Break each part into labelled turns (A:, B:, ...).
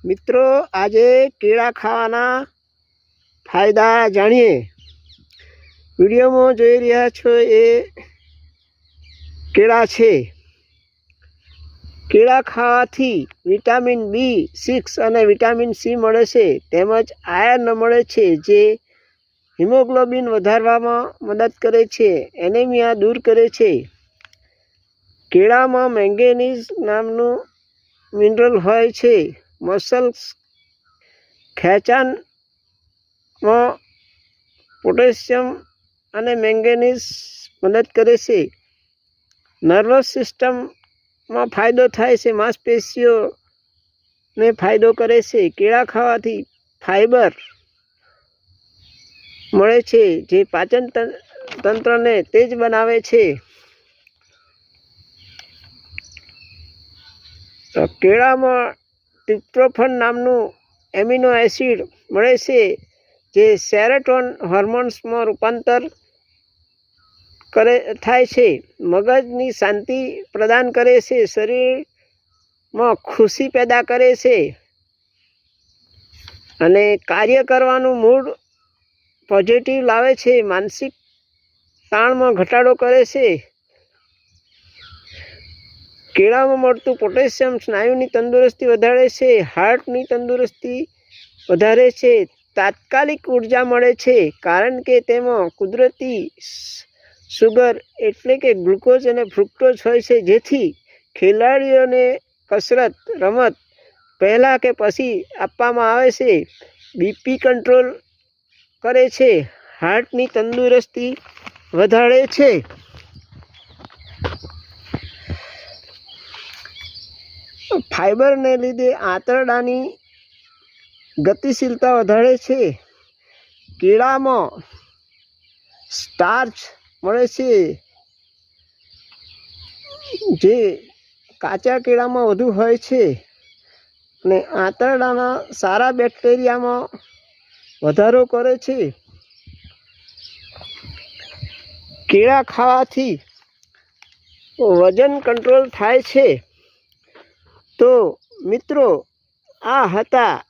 A: મિત્રો આજે કેળા ખાવાના ફાયદા જાણીએ। વિડીયોમાં જોઈ રહ્યા છો એ કેળા છે। કેળા ખાવાથી વિટામિન B6 અને વિટામિન C મળે છે, તેમજ આયર્ન મળે છે, જે હિમોગ્લોબિન વધારવામાં મદદ કરે છે, એનેમિયા દૂર કરે છે। કેળામાં મેંગેનીઝ નામનું મિનરલ હોય છે। મસલ્સ ખેંચાણમાં પોટેશિયમ અને મેંગેનીઝ મદદ કરે છે। નર્વસ સિસ્ટમમાં ફાયદો થાય છે, માંસપેશીઓને ફાયદો કરે છે। કેળા ખાવાથી ફાઈબર મળે છે, જે પાચન તંત્રને તેજ બનાવે છે। કેળામાં ટ્રિપ્ટોફેન નામનું એમિનો એસિડ મળે છે, જે સેરોટોનિન હોર્મોન્સમાં રૂપાંતર થાય છે, મગજની શાંતિ પ્રદાન કરે છે, શરીરમાં ખુશી પેદા કરે છે અને કાર્ય કરવાનું મૂડ પોઝિટિવ લાવે છે, માનસિક તાણમાં ઘટાડો કરે છે। કેળામાં મળતું પોટેશિયમ સ્નાયુની તંદુરસ્તી વધારે છે, હાર્ટની તંદુરસ્તી વધારે છે, તાત્કાલિક ઉર્જા મળે છે, કારણ કે તેમાં કુદરતી સુગર એટલે કે ગ્લુકોઝ અને ફ્રુક્ટોઝ હોય છે, જેથી ખેલાડીઓને કસરત રમત પહેલાં કે પછી આપવામાં આવે છે। બીપી કંટ્રોલ કરે છે, હાર્ટની તંદુરસ્તી વધારે છે। ફાઈબરને લીધે આંતરડાની ગતિશીલતા વધારે છે। કેળામાં સ્ટાર્ચ મળે છે, જે કાચા કેળામાં વધુ હોય છે અને આંતરડાના સારા બેક્ટેરિયામાં વધારો કરે છે। કેળા ખાવાથી વજન કંટ્રોલ થાય છે। તો મિત્રો, આ હતા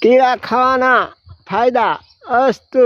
A: કેળા ખાવાના ફાયદા। અસ્તુ।